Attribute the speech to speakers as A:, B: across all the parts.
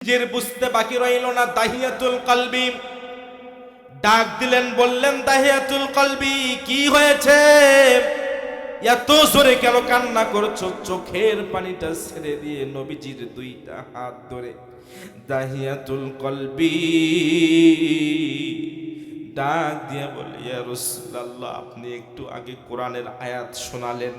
A: নিজের বুঝতে বাকি রইল না। দাহিয়াতুল কলবি ডাক দিলেন, বললেন, দাহিয়াতুল কলবি কি হয়েছে, এত জোরে কেন কান্না করছো? চোখের পানিটা ছেড়ে দিয়ে নবীজির দুইটা হাত ধরে দাহিয়াতুল কলবি ডাক দিয়ে বলে, ইয়া রাসূলুল্লাহ, আপনি একটু আগে কোরআনের আয়াত শোনালেন,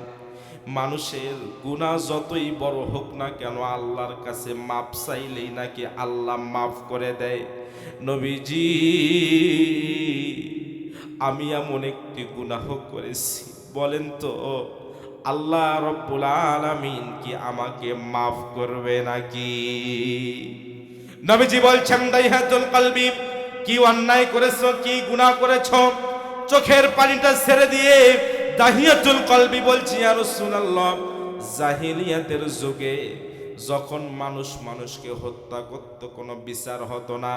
A: মানুষের গুনাহ যতই বড় হোক না কেন আল্লাহর কাছে মাপ চাইলেই নাকি আল্লাহ মাফ করে দেয়। নবীজি, আমি এমন একটি গুনাহ করেছি, বলেন তো আল্লাহ রব্বুল আলামিন কি আমাকে মাফ করবে নাকি? নবীজি বলছেন, দাহিয়াতুল কলবি, কি অন্যায় করেছো, কি গুনাহ করেছো? চোখের পানিটা ছেড়ে দিয়ে দাহিয়াতুল কলবি বলছি, ইয়া রাসূলুল্লাহ, জাহিলিয়াতের যুগে যখন মানুষ মানুষকে হত্যা করত, কোনো বিচার হতো না।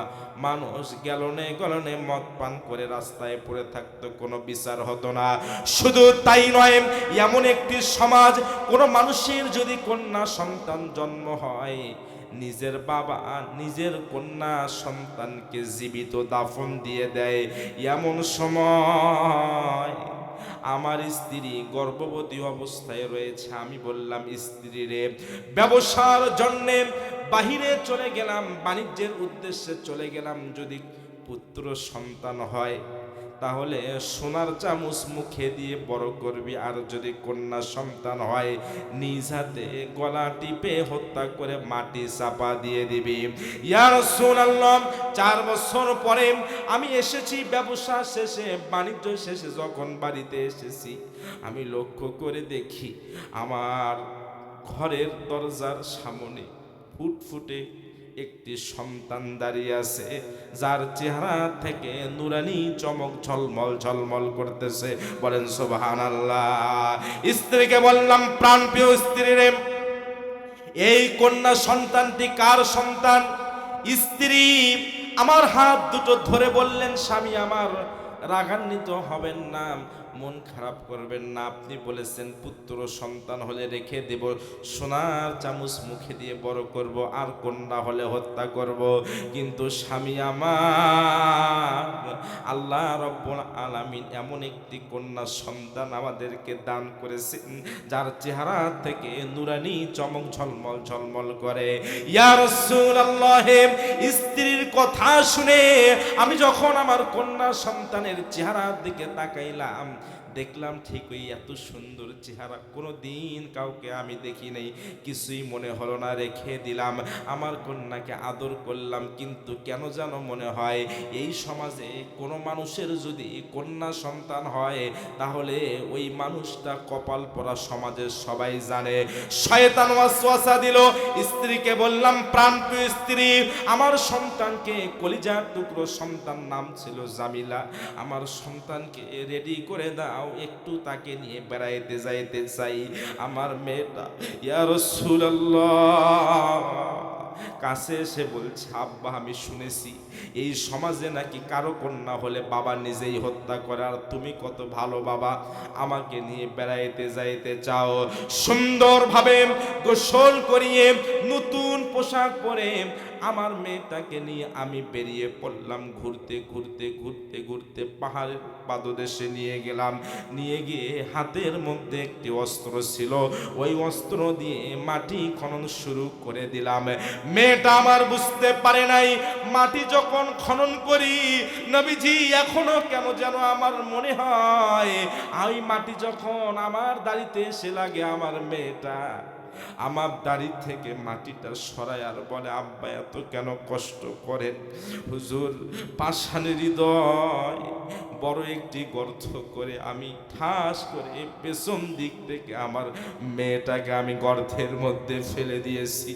A: মানুষ গ্যালনে গ্যালনে মদ পান করে রাস্তায় পড়ে থাকতো, কোনো বিচার হতো না। শুধু তাই নয়, এমন একটি সমাজ, কোনো মানুষের যদি কন্যা সন্তান জন্ম হয়, নিজের বাবা নিজের কন্যা সন্তানকে জীবিত দাফন দিয়ে দেয়। এমন সময় আমার স্ত্রী গর্ভবতী অবস্থায় রয়েছে। আমি বললাম, স্ত্রী রে, ব্যবসার জন্যে বাহিরে চলে গেলাম, বাণিজ্যের উদ্দেশ্যে চলে গেলাম, যদি পুত্র সন্তান হয় তাহলে সোনার চামচ মুখে দিয়ে বড় করবি, আর যদি কন্যা সন্তান হয় নিজ হাতে গলা টিপে হত্যা করে মাটি চাপা দিয়ে দিবি। ইয়া রাসূলুল্লাহ, 4 বছর পরে আমি এসেছি ব্যবসা শেষে, বাণিজ্য শেষে যখন বাড়িতে এসেছি, আমি লক্ষ্য করে দেখি আমার ঘরের দরজার সামনে ফুটফুটে একটি সন্তান দাঁড়িয়ে আছে, যার চেহারা থেকে নুরানি চমক ঝলমল ঝলমল করতেছে। বলেন সুবহানাল্লাহ। স্ত্রীকে বললাম, প্রাণপ্রিয় স্ত্রী রে, এই কন্যা সন্তানটি কার সন্তান? স্ত্রী আমার হাত দুটো ধরে বললেন, স্বামী আমার, রাগান্বিত হবেন না, মন খারাপ করবেন না, আপনি বলেছেন পুত্র সন্তান হলে রেখে দেব, সোনার চামচ মুখে দিয়ে বড় করব, আর কন্যা হলে হত্যা করব। কিন্তু স্বামী আমার, আল্লাহ রব্বুল আলামিন এমন একটি কন্যা সন্তান আমাদেরকে দান করেছেন, যার চেহারা থেকে নুরানি চমক ঝলমল ঝলমল করে। ইয়া রাসূলুল্লাহ, স্ত্রীর কথা শুনে আমি যখন আমার কন্যা সন্তানের চেহারার দিকে তাকাইলাম, দেখলাম ঠিক ওই এত সুন্দর চেহারা কোনো দিন কাউকে আমি দেখি নাই। কিছুই মনে হলো না, রেখে দিলাম, আমার কন্যাকে আদর করলাম। কিন্তু কেন যেন মনে হয় এই সমাজে কোনো মানুষের যদি কন্যা সন্তান হয় তাহলে ওই মানুষটা কপাল পরা সমাজের সবাই জানে। শয়তান ওয়াসওয়াসা দিল। স্ত্রীকে বললাম, প্রাণপ্রিয় স্ত্রী, আমার সন্তানকে, কলিজার টুকরো সন্তান, নাম ছিল জামিলা, আমার সন্তানকে রেডি করে দাও, একটু তাকে নিয়ে বেড়াইতে যাইতে চাই। আমার মেয়েটা, ইয়া রাসূলুল্লাহ, কাছে এসে বলছে, আব্বা, আমি শুনেছি এই সমাজে নাকি কারো কন্যা হলে বাবা নিজেই হত্যা করে, আর তুমি কত ভালো বাবা, আমাকে নিয়ে বেড়াইতে যাইতে চাও। সুন্দরভাবে গোসল করিয়ে নতুন পোশাক পরে আমার মেয়েটাকে নিয়ে আমি বেরিয়ে পড়লাম। ঘুরতে ঘুরতে ঘুরতে ঘুরতে পাহাড়ের পাদদেশে নিয়ে গেলাম। নিয়ে গিয়ে হাতের মধ্যে একটি অস্ত্র ছিল, ওই অস্ত্র দিয়ে মাটি খনন শুরু করে দিলাম। মেয়েটা আমার বুঝতে পারে নাই, মাটি যখন খনন করি, নবীজি, এখনো কেন যেন আমার মনে হয় ওই মাটি যখন আমার দাড়িতে এসে লাগে, আমার মেয়েটা আমার দাড়ি থেকে মাটিটা সরায় আর বলে, আব্বা এত কেন কষ্ট করেন? হুজুর, পাষাণের হৃদয় বড় একটি গর্ত করে আমি ঠাস করে পেছন দিক থেকে আমার মেয়েটাকে আমি গর্তের মধ্যে ফেলে দিয়েছি।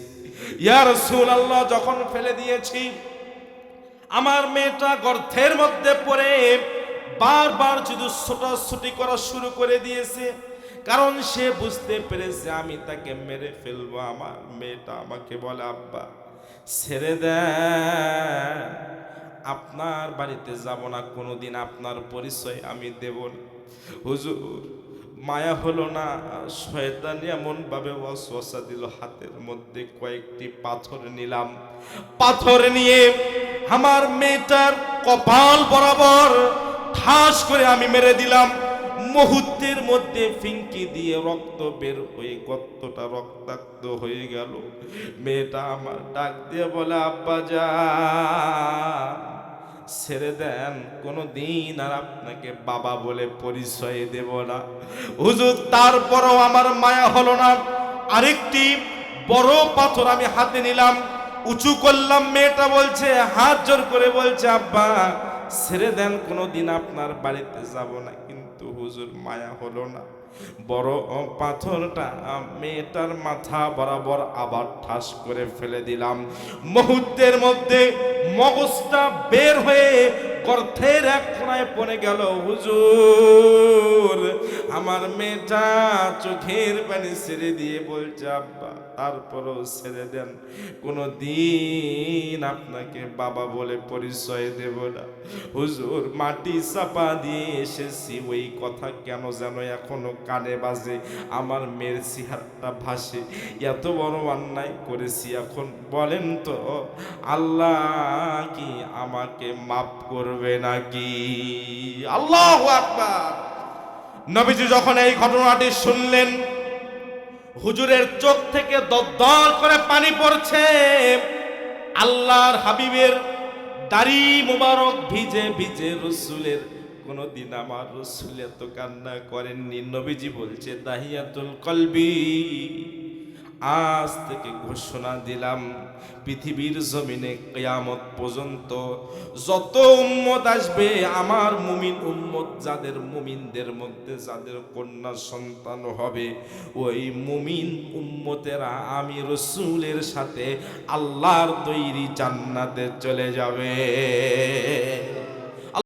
A: ইয়া রাসূলুল্লাহ, যখন ফেলে দিয়েছি, আমার মেয়েটা গর্তের মধ্যে পড়ে বারবার শুধু ছোটাছুটি করা শুরু করে দিয়েছে, কারণ সে বুঝতে পেরেছে আমি তাকে মেরে ফেলবো। আমার মেয়েটা আমাকে বলে, আব্বা ছেড়ে দেন, আপনার বাড়িতে যাব না কোনোদিন, আপনার পরিচয় আমি দেব না। হুজুর, মায়া হলো না। শয়তান এমন ভাবে ওয়াসওয়াসা দিল, হাতের মধ্যে কয়েকটি পাথর নিলাম। পাথর নিয়ে আমার মেয়েটার কপাল বরাবর ঠাস করে আমি মেরে দিলাম। মুহূর্তের মধ্যে ফিঙ্কি দিয়ে রক্ত বের হয়ে গর্তটা রক্তাক্ত হয়ে গেল। মেয়েটা আমার ডাক দিয়ে বলে, আব্বা যান, ছেড়ে দেন, কোনো দিন আর আপনাকে বাবা বলে পরিচয় দেব না। হুজুর, তারপরও আমার মায়া হলো না। আরেকটি বড় পাথর আমি হাতে নিলাম, উঁচু করলাম। মেয়েটা বলছে, হাত জোর করে বলছে, আব্বা ছেড়ে দেন, কোনো দিন আপনার বাড়িতে যাব না। কিন্তু হুজুর, মায়া হলো না। বড় পাথরটা মেয়েটার মাথা বরাবর আবার ঠাস করে ফেলে দিলাম। মুহূর্তের মধ্যে মগজটা বের হয়ে গর্তের এক কোণায় পড়ে গেল। হুজুর, আমার মেয়েটা চোখের পানি ছেড়ে দিয়ে বলছে, আব্বা তারপরও ছেড়ে দেন, কোনো দিন আপনাকে বাবা বলে পরিচয় দেব না। হুজুর, মাটি চাপা দিয়ে এসেছি, ওই কথা কেন যেন এখনো কানে বাজে, আমার মেয়ের সিহাতটা ভাসে। এত বড় অন্যায় করেছি, এখন বলেন তো আল্লাহ কি আমাকে মাফ করবে নাকি? আল্লাহু আকবার। নবীজি যখন এই ঘটনাটি শুনলেন, হুজুরের চোখ থেকে দরদর করে পানি পড়ছে। আল্লাহর হাবিবের দাড়ি মোবারক ভিজে ভিজে, রসুলের কোনদিন আমার রসুল এত কান্না করেননি। নবীজি বলছে, দাহিয়াতুল কলবি, আজ থেকে ঘোষণা দিলাম, পৃথিবীর জমিনে কিয়ামত পর্যন্ত যত উম্মত আসবে, আমার মুমিন উম্মত, যাদের মুমিনদের মধ্যে যাদের কন্যা সন্তান হবে, ওই মুমিন উম্মতেরা আমি রসুলের সাথে আল্লাহর তৈরি জান্নাতে চলে যাবে।